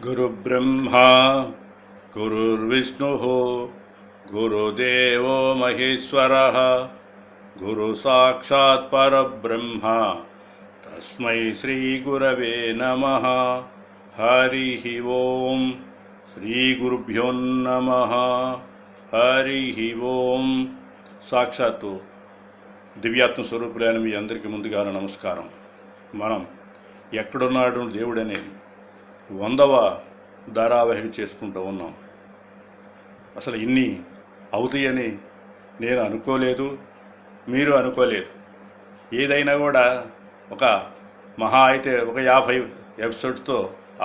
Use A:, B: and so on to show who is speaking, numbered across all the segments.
A: गुरुब्रह्मा गुरुर्विष्णुः गुरुदेवो महेश्वरः गुरुसाक्षात् परब्रह्म तस्मै श्रीगुरवे नमः। हरिः ओं श्रीगुरुभ्यो नमः। हरिः ओं। సాక్షాత్తు దివ్యాత్మ స్వరూపులైన మీ అందరికీ ముందుగా నమస్కారం. మనం ఎక్కడున్నాడు దేవుడనేది 100వ ధారావాహిక చేసుకుంటూ ఉన్నాం. అసలు ఇన్ని అవుతాయని నేను అనుకోలేదు, మీరు అనుకోలేదు. ఏదైనా కూడా ఒక మహా అయితే ఒక 50 ఎపిసోడ్స్తో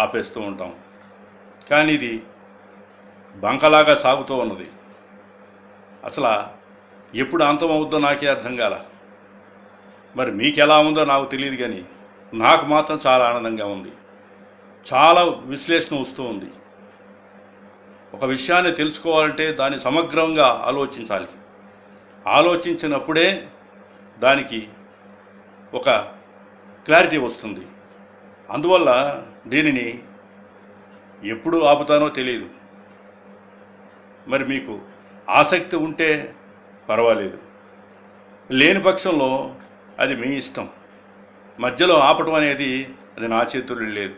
A: ఆపేస్తూ ఉంటాం. కానీ ఇది బంకలాగా సాగుతూ ఉన్నది. అసలు ఎప్పుడు అంతం అవుద్దో నాకే అర్థం కాల. మరి మీకు ఎలా ఉందో నాకు తెలియదు, కానీ నాకు మాత్రం చాలా ఆనందంగా ఉంది. చాలా విశ్లేషణ వస్తూ ఉంది. ఒక విషయాన్ని తెలుసుకోవాలంటే దాన్ని సమగ్రంగా ఆలోచించాలి. ఆలోచించినప్పుడే దానికి ఒక క్లారిటీ వస్తుంది. అందువల్ల దీనిని ఎప్పుడు ఆపుతానో తెలియదు. మరి మీకు ఆసక్తి ఉంటే పర్వాలేదు, లేని పక్షంలో అది మీ ఇష్టం. మధ్యలో ఆపటం అనేది అది నా చేతుల్లో లేదు,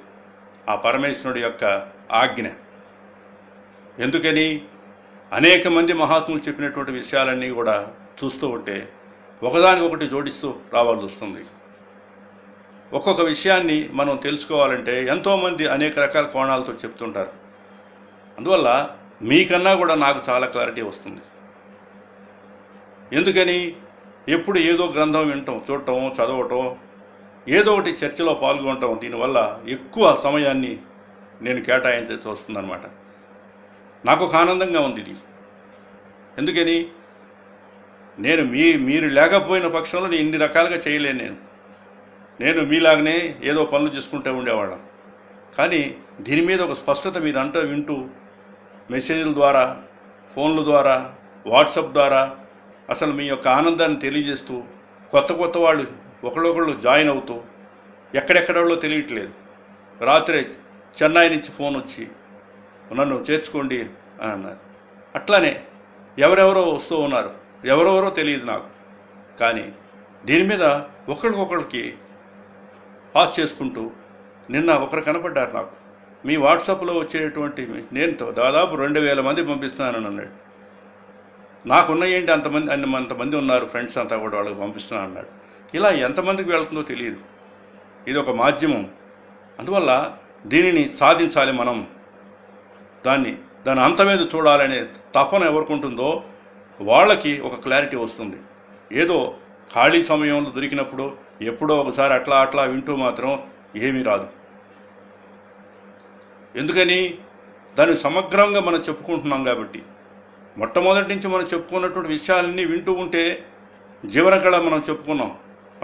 A: ఆ పరమేశ్వరుడి యొక్క ఆజ్ఞ. ఎందుకని అనేక మంది మహాత్ములు చెప్పినటువంటి విషయాలన్నీ కూడా చూస్తూ ఉంటే ఒకదానికొకటి జోడిస్తూ రావాల్సి వస్తుంది. ఒక్కొక్క విషయాన్ని మనం తెలుసుకోవాలంటే ఎంతోమంది అనేక రకాల కోణాలతో చెప్తుంటారు. అందువల్ల మీకన్నా కూడా నాకు చాలా క్లారిటీ వస్తుంది. ఎందుకని ఎప్పుడు ఏదో గ్రంథం వినటం, చూడటం, చదవటం, ఏదో ఒకటి చర్చలో పాల్గొనటం, దీనివల్ల ఎక్కువ సమయాన్ని నేను కేటాయించాల్సి వస్తుందన్నమాట. నాకు ఒక ఆనందంగా ఉంది ఇది. ఎందుకని నేను మీరు లేకపోయిన పక్షంలో నేను ఇన్ని రకాలుగా చేయలేను. నేను మీలాగనే ఏదో పనులు చేసుకుంటూ ఉండేవాళ్ళం. కానీ దీని మీద ఒక స్పష్టత మీరంతా వింటూ మెసేజ్ల ద్వారా, ఫోన్ల ద్వారా, వాట్సాప్ ద్వారా అసలు మీ యొక్క ఆనందాన్ని తెలియజేస్తూ కొత్త వాళ్ళు ఒకళ్ళొకళ్ళు జాయిన్ అవుతూ ఎక్కడెక్కడో తెలియట్లేదు. రాత్రి చెన్నై నుంచి ఫోన్ వచ్చి నన్ను చేర్చుకోండి అని అన్నారు. అట్లానే ఎవరెవరో వస్తూ ఉన్నారు, ఎవరెవరో తెలియదు నాకు. కానీ దీని మీద ఒకరికొకరికి పాస్ చేసుకుంటూ నిన్న ఒకరు కనపడ్డారు నాకు. మీ వాట్సాప్లో వచ్చేటువంటి నేను దాదాపు 2000 మంది పంపిస్తున్నానని అన్నాడు. నాకున్న ఏంటి అంతమంది ఉన్నారు ఫ్రెండ్స్ అంతా కూడా వాళ్ళకి పంపిస్తున్నాను అన్నాడు. ఇలా ఎంతమందికి వెళ్తుందో తెలియదు. ఇది ఒక మాధ్యమం. అందువల్ల దీనిని సాధించాలి మనం. దాని అంతమేదో చూడాలనే తపన ఎవరికి ఉంటుందో వాళ్ళకి ఒక క్లారిటీ వస్తుంది. ఏదో ఖాళీ సమయంలో దొరికినప్పుడు ఎప్పుడో ఒకసారి అట్లా వింటూ మాత్రం ఏమీ రాదు. ఎందుకని దాన్ని సమగ్రంగా మనం చెప్పుకుంటున్నాం కాబట్టి. మొట్టమొదటి నుంచి మనం చెప్పుకున్నటువంటి విషయాలన్నీ వింటూ ఉంటే జీవనకళ మనం చెప్పుకున్నాం.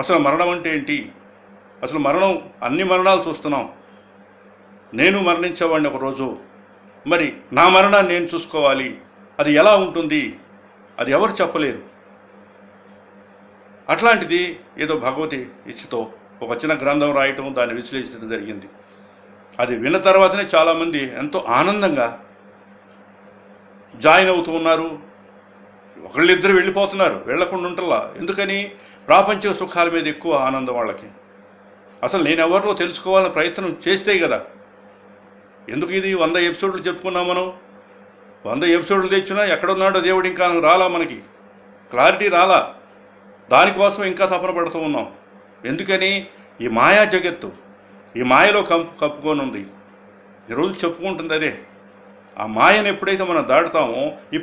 A: అసలు మరణం అంటే ఏంటి, అసలు మరణం, అన్ని మరణాలు చూస్తున్నాం. నేను మరణించేవాడిని ఒకరోజు. మరి నా మరణాన్ని నేను చూసుకోవాలి. అది ఎలా ఉంటుంది, అది ఎవరు చెప్పలేరు. అట్లాంటిది ఏదో భగవతి ఇచ్చితో ఒక చిన్న గ్రంథం రాయటం, దాన్ని విశ్లేషించడం జరిగింది. అది విన్న తర్వాతనే చాలామంది ఎంతో ఆనందంగా జాయిన్ అవుతూ ఉన్నారు. ఒకళ్ళిద్దరు వెళ్ళిపోతున్నారు, వెళ్లకుండా ఉంటల్లా. ఎందుకని ప్రాపంచిక సుఖాల మీద ఎక్కువ ఆనందం వాళ్ళకి. అసలు నేను ఎవరినో తెలుసుకోవాలని ప్రయత్నం చేస్తే కదా. ఎందుకు ఇది 100 ఎపిసోడ్లు చెప్పుకున్నాం మనం. 100 ఎపిసోడ్లు తెచ్చినా ఎక్కడున్నాడో దేవుడు ఇంకా రాలా, మనకి క్లారిటీ రాలా. దానికోసం ఇంకా తపన పడుతూ ఉన్నాం. ఎందుకని ఈ మాయా జగత్తు ఈ మాయలో కప్పుకొని ఉంది. ఈరోజు చెప్పుకుంటుంది అదే. ఆ మాయను ఎప్పుడైతే మనం దాటుతామో ఈ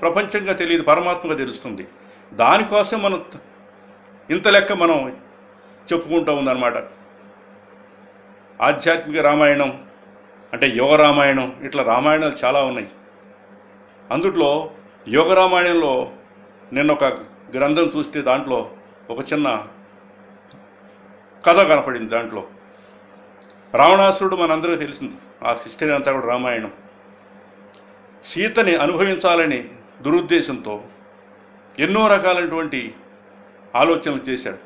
A: ప్రపంచంగా తెలియదు, పరమాత్మగా తెలుస్తుంది. దానికోసం మనం ఇంత లెక్క మనం చెప్పుకుంటూ ఉందన్నమాట. ఆధ్యాత్మిక రామాయణం అంటే యోగ రామాయణం, ఇట్లా రామాయణాలు చాలా ఉన్నాయి. అందుట్లో యోగ రామాయణంలో నిన్న ఒక గ్రంథం చూస్తే దాంట్లో ఒక చిన్న కథ కనపడింది. దాంట్లో రావణాసురుడు మనందరికీ తెలిసింది. ఆ హిస్టరీ అంతా కూడా రామాయణం. సీతని అనుభవించాలని దురుద్దేశంతో ఎన్నో రకాలైనటువంటి ఆలోచనలు చేశాడు.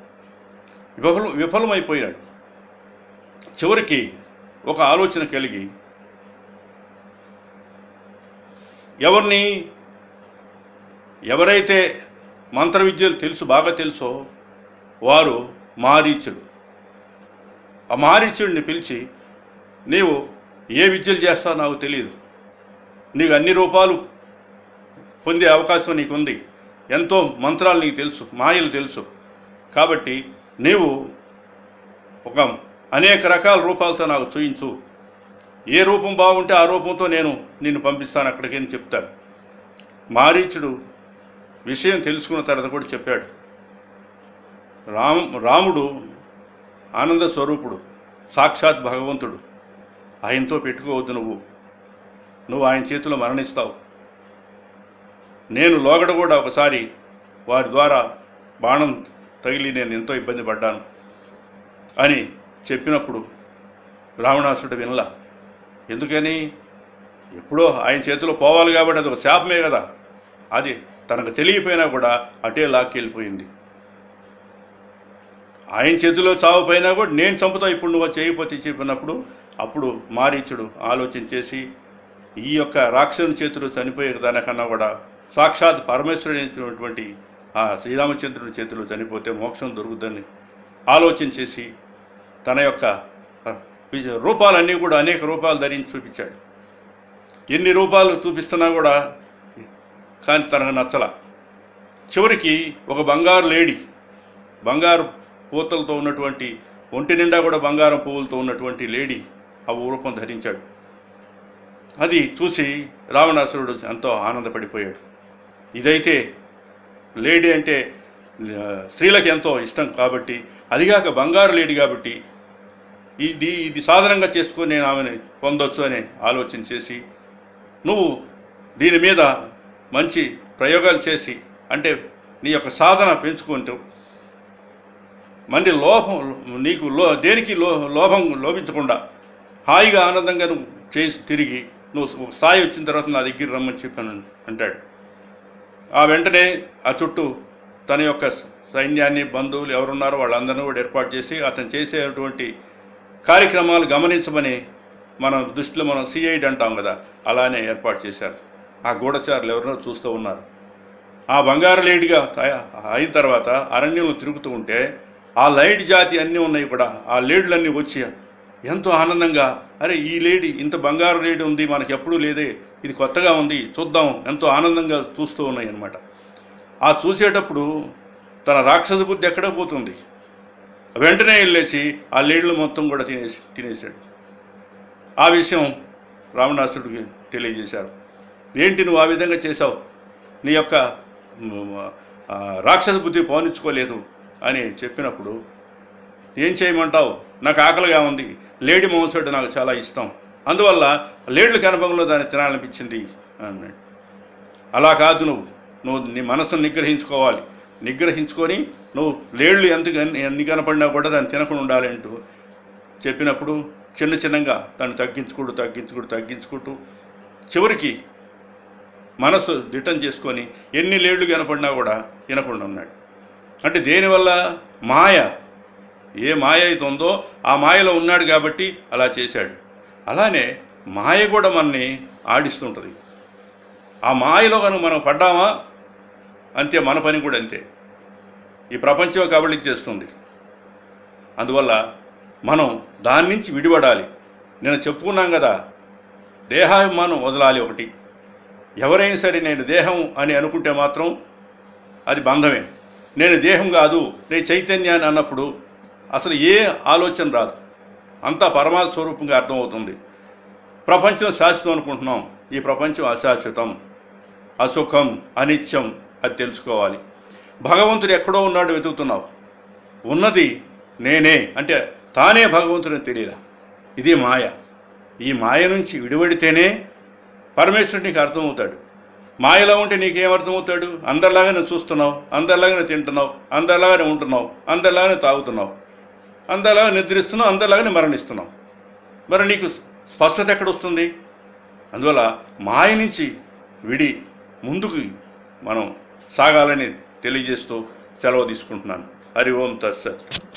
A: విఫలమైపోయాడు. చివరికి ఒక ఆలోచన కలిగి ఎవరైతే మంత్ర విద్యలు బాగా తెలుసో వారు మారీచుడు. ఆ మారీచుడిని పిలిచి, నీవు ఏ విద్యలు చేస్తావో నాకు తెలియదు, నీకు అన్ని రూపాలు పొందే అవకాశం నీకుంది, ఎంతో మంత్రాలు నీకు తెలుసు, మాయలు తెలుసు, కాబట్టి నీవు అనేక రకాల రూపాలతో నాకు చూయించు, ఏ రూపం బాగుంటే ఆ రూపంతో నేను నిన్ను పంపిస్తాను అక్కడికి అని చెప్తాడు. మారీచుడు విషయం తెలుసుకున్న తర్వాత కూడా చెప్పాడు, రాముడు ఆనంద స్వరూపుడు, సాక్షాత్ భగవంతుడు, ఆయనతో పెట్టుకోవద్దు, నువ్వు ఆయన చేతిలో మరణిస్తావు. నేను లోగడ కూడా ఒకసారి వారి ద్వారా బాణం తగిలి నేను ఎంతో ఇబ్బంది పడ్డాను అని చెప్పినప్పుడు రావణాసురుడు వినలా. ఎందుకని? ఎప్పుడో ఆయన చేతిలో పోవాలి కాబట్టి అది ఒక శాపమే కదా, అది తనకు తెలియపోయినా కూడా అటే లాక్కెళ్ళిపోయింది. ఆయన చేతిలో చావుపోయినా కూడా నేను చంపుతా ఇప్పుడు నువ్వు చేయకపోతే చెప్పినప్పుడు అప్పుడు మారీచుడు ఆలోచన చేసి ఈ యొక్క రాక్షసుని చేతిలో చనిపోయే దానికన్నా కూడా సాక్షాత్ పరమేశ్వరుడైనటువంటి ఆ శ్రీరామచంద్రుని చేతిలో చనిపోతే మోక్షం దొరుకుతుందని ఆలోచన చేసి తన యొక్క రూపాలన్నీ కూడా అనేక రూపాలు ధరించి చూపించాడు. ఎన్ని రూపాలు చూపిస్తున్నా కూడా కానీ తనకు నచ్చల. చివరికి ఒక బంగారు లేడీ, బంగారు పూతలతో ఉన్నటువంటి, ఒంటి నిండా కూడా బంగారం పువ్వులతో ఉన్నటువంటి లేడీ ఆ రూపం ధరించాడు. అది చూసి రావణాసురుడు ఎంతో ఆనందపడిపోయాడు. ఇదైతే లేడీ అంటే స్త్రీలకు ఎంతో ఇష్టం కాబట్టి, అదిగాక బంగారు లేడీ కాబట్టి ఇది సాధనంగా చేసుకొని నేను ఆమెను పొందొచ్చు అనే ఆలోచన చేసి, నువ్వు దీని మీద మంచి ప్రయోగాలు చేసి, అంటే నీ యొక్క సాధన పెంచుకుంటూ నీకు దేనికి లోపించకుండా హాయిగా ఆనందంగా నువ్వు చేసి తిరిగి నువ్వు స్థాయి వచ్చిన తర్వాత నా దగ్గర రమ్మని చెప్పాను అంటాడు. ఆ వెంటనే ఆ చుట్టూ తన యొక్క సైన్యాన్ని, బంధువులు ఎవరున్నారో వాళ్ళందరినీ కూడా ఏర్పాటు చేసి అతను చేసేటువంటి కార్యక్రమాలు గమనించమని మన దృష్టిలో మనం సిఐడి అంటాం కదా, అలానే ఏర్పాటు చేశారు. ఆ గూఢచారులు ఎవరినో చూస్తూ ఉన్నారు. ఆ బంగారు లేడీగా అయిన తర్వాత అరణ్యంలో తిరుగుతూ ఉంటే ఆ లైట్ జాతి అన్నీ ఉన్నాయి కూడా, ఆ లేడీలన్నీ వచ్చి ఎంతో ఆనందంగా, అరే ఈ లేడీ, ఇంత బంగారు లేడీ ఉంది, మనకి ఎప్పుడూ లేదే, ఇది కొత్తగా ఉంది, చూద్దాం, ఎంతో ఆనందంగా చూస్తూ ఉన్నాయి అన్నమాట. ఆ చూసేటప్పుడు తన రాక్షస బుద్ధి ఎక్కడ పోతుంది, వెంటనే వెళ్ళేసి ఆ లేడీలు మొత్తం కూడా తినేశాడు. ఆ విషయం రావణాసురుడికి తెలియజేశారు. ఏంటి నువ్వు ఆ విధంగా చేశావు, నీ యొక్క రాక్షస బుద్ధి పోనించుకోలేదు అని చెప్పినప్పుడు, ఏం చేయమంటావు, నాకు ఆకలిగా ఉంది, లేడీ మాంసం నాకు చాలా ఇష్టం, అందువల్ల లేడీల కనుపంలో దాన్ని తినాలనిపించింది అన్నాడు. అలా కాదు, నువ్వు నీ మనసును నిగ్రహించుకోవాలి, నిగ్రహించుకొని నువ్వు లేళ్ళు ఎన్ని కనపడినా కూడా దాన్ని తినకుండా ఉండాలి అంటూ చెప్పినప్పుడు చిన్నగా దాన్ని తగ్గించుకుంటూ చివరికి మనసు దిట్టం చేసుకొని ఎన్ని లేళ్ళు కనపడినా కూడా తినకుండా ఉన్నాడు. అంటే దేనివల్ల? మాయ, ఏ మాయ అయితే ఉందో ఆ మాయలో ఉన్నాడు కాబట్టి అలా చేశాడు. అలానే మాయ కూడా మనని ఆడిస్తుంటుంది. ఆ మాయలో కనుక మనం పడ్డామా అంతే, మన పని కూడా అంతే. ఈ ప్రపంచం కబళించేస్తుంది. అందువల్ల మనం దాని నుంచి విడిపడాలి. నేను చెప్పుకున్నాం కదా, దేహాభిమానం వదలాలి ఒకటి. ఎవరైనా సరే నేను దేహం అని అనుకుంటే మాత్రం అది బంధమే. నేను దేహం కాదు, నేను చైతన్యాన్ని అన్నప్పుడు అసలు ఏ ఆలోచన రాదు, అంతా పరమాత్మ స్వరూపంగా అర్థమవుతుంది. ప్రపంచం శాశ్వతం అనుకుంటున్నాం, ఈ ప్రపంచం అశాశ్వతం, అసుఖం, అనిత్యం, అది తెలుసుకోవాలి. భగవంతుడు ఎక్కడో ఉన్నాడు వెతుకుతున్నావు, ఉన్నది నేనే అంటే తానే భగవంతుడిని తెలియలా. ఇది మాయ. ఈ మాయ నుంచి విడిపడితేనే పరమేశ్వరుడు నీకు అర్థమవుతాడు. మాయలో ఉంటే నీకేమర్థమవుతాడు? అందరిలాగానే చూస్తున్నావు, అందరిలాగానే తింటున్నావు, అందరిలాగానే ఉంటున్నావు, అందరిలాగానే తాగుతున్నావు, అందరిలాగా నిద్రిస్తున్నావు, అందరిలాగానే మరణిస్తున్నావు. మరి నీకు స్పష్టత ఎక్కడొస్తుంది? అందువల్ల మాయ నుంచి విడి ముందుకు మనం సాగాలని తెలియజేస్తూ సెలవు తీసుకుంటున్నాను. హరి ఓం తత్సత్.